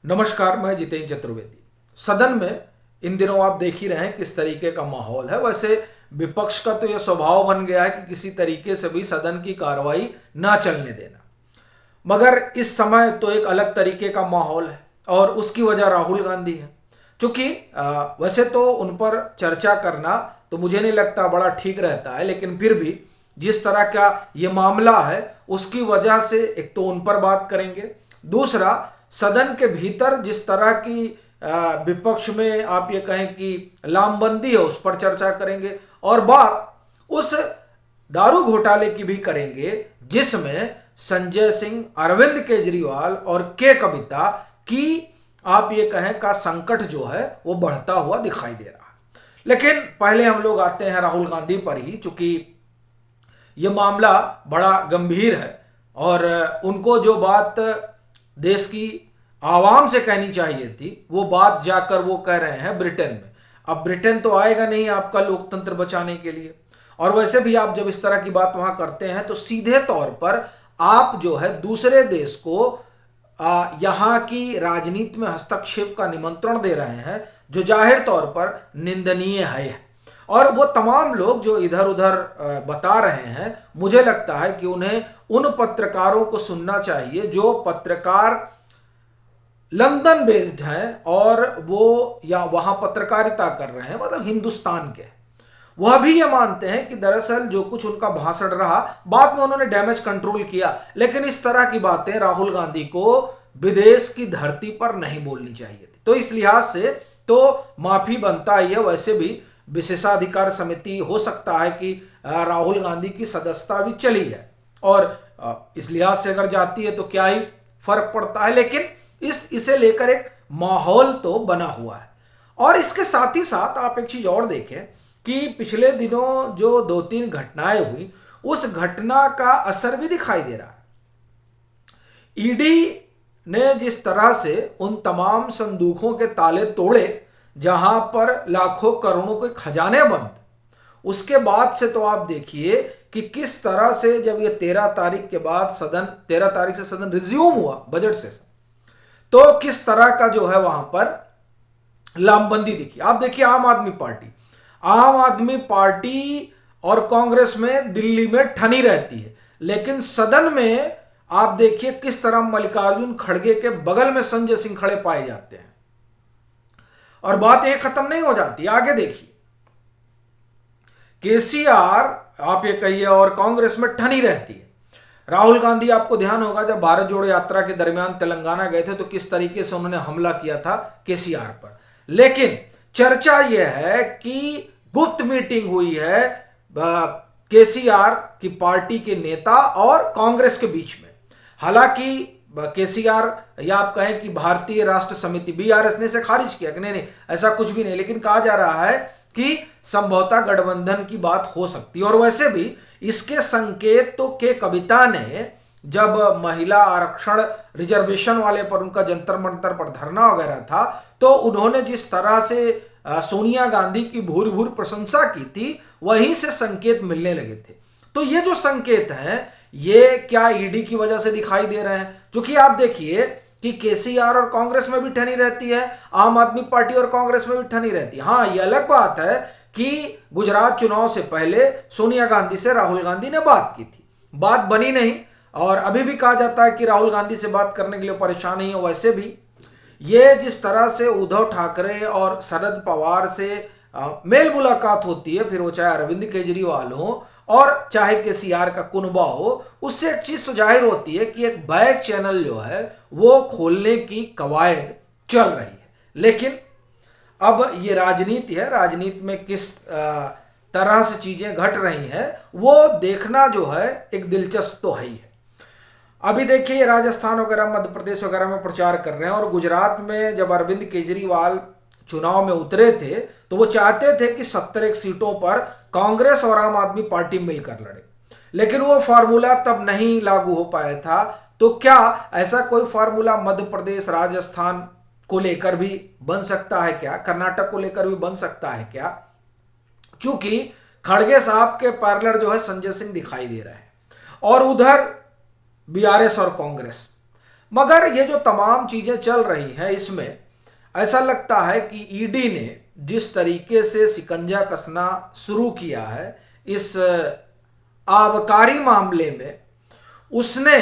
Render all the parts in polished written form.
नमस्कार, मैं जितेंद्र चतुर्वेदी। सदन में इन दिनों आप देख ही रहे हैं किस तरीके का माहौल है। वैसे विपक्ष का तो यह स्वभाव बन गया है कि किसी तरीके से भी सदन की कार्रवाई ना चलने देना, मगर इस समय तो एक अलग तरीके का माहौल है और उसकी वजह राहुल गांधी है। क्योंकि वैसे तो उन पर चर्चा करना तो मुझे नहीं लगता बड़ा ठीक रहता है, लेकिन फिर भी जिस तरह का ये मामला है उसकी वजह से एक तो उन पर बात करेंगे, दूसरा सदन के भीतर जिस तरह की विपक्ष में आप ये कहें कि लामबंदी है उस पर चर्चा करेंगे, और बात उस दारू घोटाले की भी करेंगे जिसमें संजय सिंह, अरविंद केजरीवाल और के कविता की आप ये कहें का संकट जो है वो बढ़ता हुआ दिखाई दे रहा है। लेकिन पहले हम लोग आते हैं राहुल गांधी पर ही, चूंकि ये मामला बड़ा गंभीर है और उनको जो बात देश की आवाम से कहनी चाहिए थी वो बात जाकर वो कह रहे हैं ब्रिटेन में। अब ब्रिटेन तो आएगा नहीं आपका लोकतंत्र बचाने के लिए, और वैसे भी आप जब इस तरह की बात वहां करते हैं तो सीधे तौर पर आप जो है दूसरे देश को यहाँ की राजनीति में हस्तक्षेप का निमंत्रण दे रहे हैं, जो जाहिर तौर पर निंदनीय है। और वो तमाम लोग जो इधर उधर बता रहे हैं, मुझे लगता है कि उन्हें उन पत्रकारों को सुनना चाहिए जो पत्रकार लंदन बेस्ड हैं और वो या वहाँ पत्रकारिता कर रहे हैं, मतलब हिंदुस्तान के। वह भी ये मानते हैं कि दरअसल जो कुछ उनका भाषण रहा बाद में उन्होंने डैमेज कंट्रोल किया, लेकिन इस तरह की बातें राहुल गांधी को विदेश की धरती पर नहीं बोलनी चाहिए थी। तो इस लिहाज से तो माफी बनता ही है। वैसे भी विशेषाधिकार समिति हो सकता है कि राहुल गांधी की सदस्यता भी चली है और इस लिहाज से अगर जाती है तो क्या ही फर्क पड़ता है, लेकिन इसे लेकर एक माहौल तो बना हुआ है। और इसके साथ ही साथ आप एक चीज और देखें कि पिछले दिनों जो 2-3 घटनाएं हुई उस घटना का असर भी दिखाई दे रहा है। ईडी ने जिस तरह से उन तमाम संदूकों के ताले तोड़े जहां पर लाखों करोड़ों के खजाने बंद, उसके बाद से तो आप देखिए कि किस तरह से जब ये 13 तारीख के बाद 13 तारीख से सदन रिज्यूम हुआ बजट सेशन, तो किस तरह का जो है वहां पर लामबंदी दिखी। आप देखिए आम आदमी पार्टी और कांग्रेस में दिल्ली में ठनी रहती है, लेकिन सदन में आप देखिए किस तरह मल्लिकार्जुन खड़गे के बगल में संजय सिंह खड़े पाए जाते हैं। और बात यह खत्म नहीं हो जाती, आगे देखिए केसीआर आप ये कहिए और कांग्रेस में ठनी रहती है। राहुल गांधी, आपको ध्यान होगा जब भारत जोड़ो यात्रा के दरमियान तेलंगाना गए थे तो किस तरीके से उन्होंने हमला किया था केसीआर पर। लेकिन चर्चा यह है कि गुप्त मीटिंग हुई है केसीआर की पार्टी के नेता और कांग्रेस के बीच में। हालांकि केसीआर या आप कहें कि भारतीय राष्ट्र समिति बीआरएस ने इसे खारिज किया कि नहीं ऐसा कुछ भी नहीं, लेकिन कहा जा रहा है कि संभवतः गठबंधन की बात हो सकती है। और वैसे भी इसके संकेत तो के कविता ने जब महिला आरक्षण रिजर्वेशन वाले पर उनका जंतर मंतर पर धरना वगैरह था तो उन्होंने जिस तरह से सोनिया गांधी की भूरी भूरी प्रशंसा की थी, वहीं से संकेत मिलने लगे थे। तो ये जो संकेत हैं ये क्या ईडी की वजह से दिखाई दे रहे हैं? क्योंकि आप देखिए कि केसीआर और कांग्रेस में भी ठनी रहती है, आम आदमी पार्टी और कांग्रेस में भी ठनी रहती है। हाँ, ये अलग बात है कि गुजरात चुनाव से पहले सोनिया गांधी से राहुल गांधी ने बात की थी, बात बनी नहीं, और अभी भी कहा जाता है कि राहुल गांधी से बात करने के लिए परेशान नहीं है। वैसे भी ये जिस तरह से उद्धव ठाकरे और शरद पवार से मेल मुलाकात होती है, फिर वो चाहे अरविंद केजरीवाल हो और चाहे केसीआर का कुनबा हो, उससे एक चीज तो जाहिर होती है कि एक बैक चैनल जो है वो खोलने की कवायद चल रही है। लेकिन अब ये राजनीति है, राजनीति में किस तरह से चीजें घट रही हैं वो देखना जो है एक दिलचस्प तो है ही है। अभी देखिए राजस्थान वगैरह, मध्य प्रदेश वगैरह में प्रचार कर रहे हैं, और गुजरात में जब अरविंद केजरीवाल चुनाव में उतरे थे तो वो चाहते थे कि 70 सीटों पर कांग्रेस और आम आदमी पार्टी मिलकर लड़े, लेकिन वो फार्मूला तब नहीं लागू हो पाया था। तो क्या ऐसा कोई फार्मूला मध्य प्रदेश, राजस्थान को लेकर भी बन सकता है क्या? कर्नाटक को लेकर भी बन सकता है क्या? चूंकि खड़गे साहब के पैरेलल जो है संजय सिंह दिखाई दे रहे हैं, और उधर बीआरएस और कांग्रेस, मगर ये जो तमाम चीजें चल रही हैं, इसमें ऐसा लगता है कि ईडी ने जिस तरीके से शिकंजा कसना शुरू किया है इस आबकारी मामले में, उसने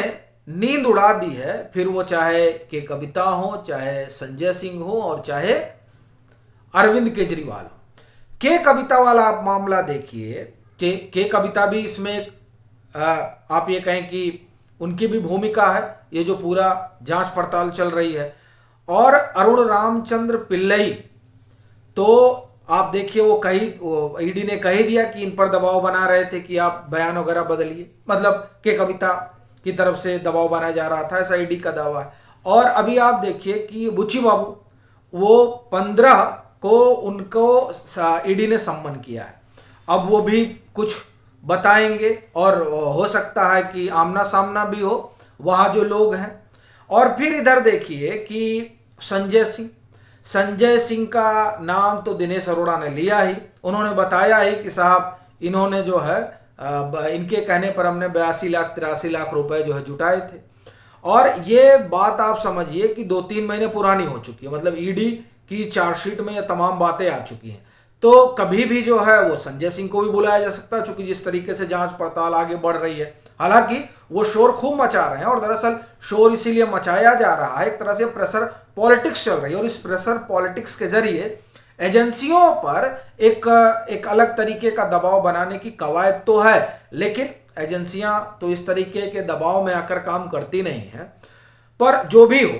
नींद उड़ा दी है। फिर वो चाहे के कविता हो, चाहे संजय सिंह हो, और चाहे अरविंद केजरीवाल हो। के कविता वाला आप मामला देखिए, के कविता भी इसमें आप ये कहें कि उनकी भी भूमिका है, ये जो पूरा जांच पड़ताल चल रही है। और अरुण रामचंद्र पिल्लई, तो आप देखिए वो ईडी ने कह दिया कि इन पर दबाव बना रहे थे कि आप बयान वगैरह बदलिए, मतलब के कविता की तरफ से दबाव बनाया जा रहा था, ऐसा ईडी का दावा है। और अभी आप देखिए कि बुच्ची बाबू, वो 15 को उनको ईडी ने सम्मन किया है। अब वो भी कुछ बताएंगे और हो सकता है कि आमना सामना भी हो वहाँ जो लोग हैं। और फिर इधर देखिए कि संजय सिंह का नाम तो दिनेश अरोड़ा ने लिया ही। उन्होंने बताया ही कि साहब इन्होंने जो है इनके कहने पर हमने 82 लाख 83 लाख रुपए जो है जुटाए थे। और ये बात आप समझिए कि 2-3 महीने पुरानी हो चुकी है, मतलब ईडी की चार्जशीट में ये तमाम बातें आ चुकी हैं। तो कभी भी जो है वो संजय सिंह को भी बुलाया जा सकता है, चूंकि जिस तरीके से जांच पड़ताल आगे बढ़ रही है। हालांकि वो शोर खूब मचा रहे हैं, और दरअसल शोर इसीलिए मचाया जा रहा है, एक तरह से प्रेशर पॉलिटिक्स चल रही है, और इस प्रेशर पॉलिटिक्स के जरिए एजेंसियों पर एक अलग तरीके का दबाव बनाने की कवायद तो है, लेकिन एजेंसियां तो इस तरीके के दबाव में आकर काम करती नहीं है। पर जो भी हो,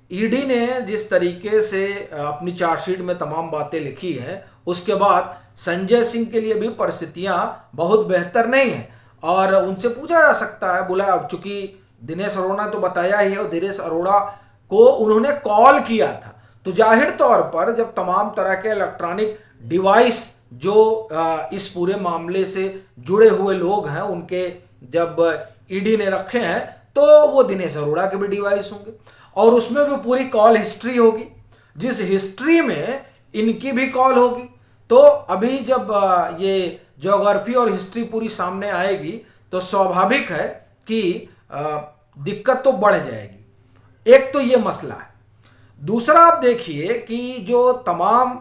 ईडी ने जिस तरीके से अपनी चार्जशीट में तमाम बातें लिखी हैं, उसके बाद संजय सिंह के लिए भी परिस्थितियां बहुत बेहतर नहीं हैं। और उनसे पूछा जा सकता है, बोला चूंकि दिनेश अरोड़ा तो बताया ही है, और दिनेश अरोड़ा को उन्होंने कॉल किया था, तो जाहिर तौर पर जब तमाम तरह के इलेक्ट्रॉनिक डिवाइस जो इस पूरे मामले से जुड़े हुए लोग हैं उनके जब ईडी ने रखे हैं, तो वो दिनेश अरोड़ा के भी डिवाइस होंगे, और उसमें भी पूरी कॉल हिस्ट्री होगी, जिस हिस्ट्री में इनकी भी कॉल होगी। तो अभी जब ये ज्योग्राफी और हिस्ट्री पूरी सामने आएगी तो स्वाभाविक है कि दिक्कत तो बढ़ जाएगी। एक तो ये मसला है। दूसरा आप देखिए कि जो तमाम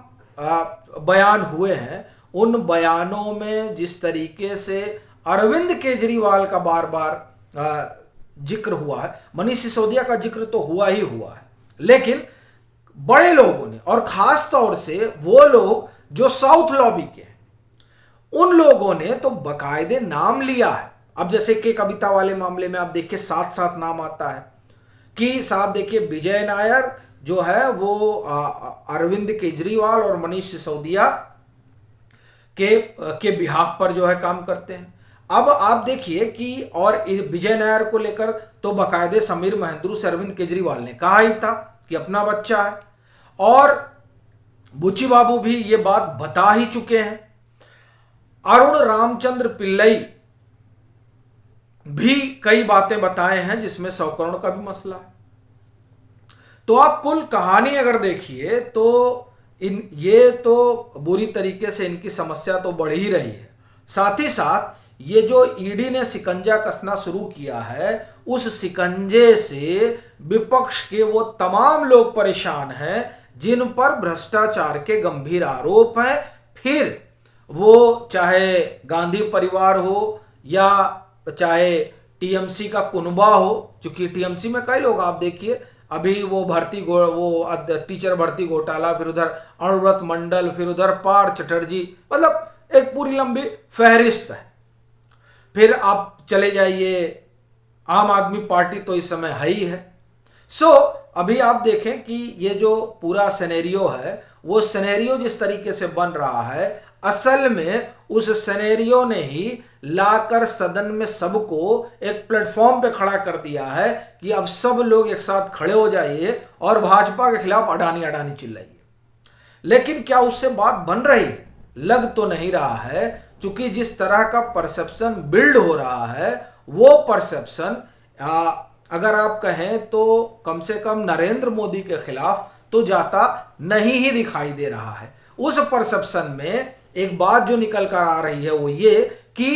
बयान हुए हैं, उन बयानों में जिस तरीके से अरविंद केजरीवाल का बार बार जिक्र हुआ है, मनीष सिसोदिया का जिक्र तो हुआ ही हुआ है, लेकिन बड़े लोगों ने, और खास तौर से वो लोग जो साउथ लॉबी के हैं, उन लोगों ने तो बकायदे नाम लिया है। अब जैसे कि कविता वाले मामले में आप देखिए साथ साथ नाम आता है कि साहब देखिए विजय नायर जो है वो अरविंद केजरीवाल और मनीष सिसोदिया के बिहाफ पर जो है काम करते हैं। अब आप देखिए कि और विजय नायर को लेकर तो बाकायदे समीर महेंद्रू से अरविंद केजरीवाल ने कहा ही था कि अपना बच्चा है, और बुच्ची बाबू भी ये बात बता ही चुके हैं। अरुण रामचंद्र पिल्लई भी कई बातें बताए हैं जिसमें 100 करोड़ का भी मसला है। तो आप कुल कहानी अगर देखिए तो ये तो बुरी तरीके से इनकी समस्या तो बढ़ ही रही है। साथ ही साथ ये जो ईडी ने शिकंजा कसना शुरू किया है, उस शिकंजे से विपक्ष के वो तमाम लोग परेशान हैं जिन पर भ्रष्टाचार के गंभीर आरोप हैं। फिर वो चाहे गांधी परिवार हो या चाहे टीएमसी का कुनबा हो, चूंकि टीएमसी में कई लोग आप देखिए अभी वो टीचर भर्ती घोटाला, फिर उधर अणुव्रत मंडल, फिर उधर पार चटर्जी, मतलब एक पूरी लंबी फहरिस्त है। फिर आप चले जाइए आम आदमी पार्टी तो इस समय है ही है। अभी आप देखें कि ये जो पूरा सिनेरियो है, वो सिनेरियो जिस तरीके से बन रहा है, असल में उस सिनेरियो ने ही लाकर सदन में सबको एक प्लेटफॉर्म पे खड़ा कर दिया है कि अब सब लोग एक साथ खड़े हो जाइए और भाजपा के खिलाफ अडानी अडानी चिल्लाइए। लेकिन क्या उससे बात बन रही है? लग तो नहीं रहा है, क्योंकि जिस तरह का परसेप्शन बिल्ड हो रहा है, वो परसेप्शन अगर आप कहें तो कम से कम नरेंद्र मोदी के खिलाफ तो जाता नहीं ही दिखाई दे रहा है। उस परसेप्शन में एक बात जो निकल कर आ रही है वो ये कि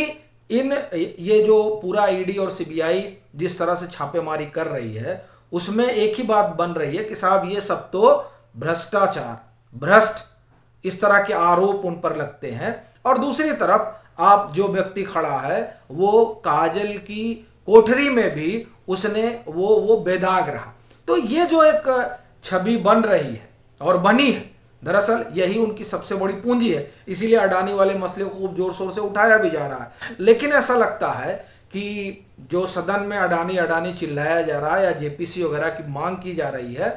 ये जो पूरा ईडी और सीबीआई जिस तरह से छापेमारी कर रही है उसमें एक ही बात बन रही है कि साहब ये सब तो भ्रष्टाचार, भ्रष्ट, इस तरह के आरोप उन पर लगते हैं। और दूसरी तरफ आप जो व्यक्ति खड़ा है वो काजल की कोठरी में भी उसने वो बेदाग रहा। तो ये जो एक छवि बन रही है और बनी है, दरअसल यही उनकी सबसे बड़ी पूंजी है। इसीलिए अडानी वाले मसले को खूब जोर शोर से उठाया भी जा रहा है। लेकिन ऐसा लगता है कि जो सदन में अडानी अडानी चिल्लाया जा रहा है या जेपीसी वगैरह की मांग की जा रही है,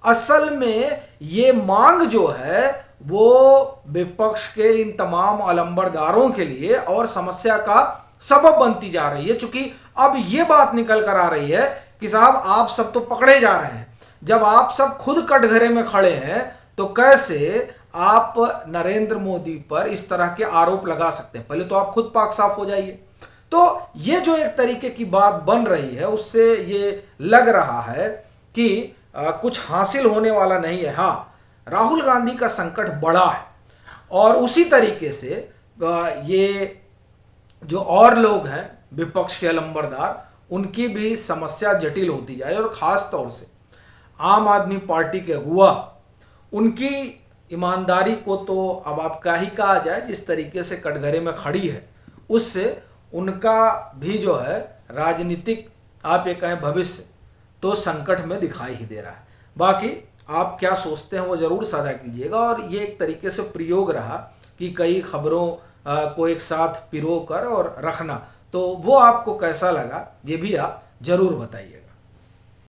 असल में ये मांग जो है वो विपक्ष के इन तमाम अलंबरदारों के लिए और समस्या का सबब बनती जा रही है। चूंकि अब ये बात निकल कर आ रही है कि साहब आप सब तो पकड़े जा रहे हैं। जब आप सब खुद कटघरे में खड़े हैं तो कैसे आप नरेंद्र मोदी पर इस तरह के आरोप लगा सकते हैं? पहले तो आप खुद पाक साफ हो जाइए। तो ये जो एक तरीके की बात बन रही है उससे ये लग रहा है कि कुछ हासिल होने वाला नहीं है। हाँ, राहुल गांधी का संकट बड़ा है और उसी तरीके से ये जो और लोग हैं विपक्ष के अलंबरदार, उनकी भी समस्या जटिल होती जा रही है। और ख़ास तौर से आम आदमी पार्टी के अगुवा, उनकी ईमानदारी को तो अब आप क्या ही कहा जाए, जिस तरीके से कटघरे में खड़ी है उससे उनका भी जो है राजनीतिक आप ये कहें भविष्य तो संकट में दिखाई ही दे रहा है। बाकी आप क्या सोचते हैं वो ज़रूर साझा कीजिएगा। और ये एक तरीके से प्रयोग रहा कि कई खबरों को एक साथ पिरो कर और रखना, तो वो आपको कैसा लगा ये भी आप ज़रूर बताइए।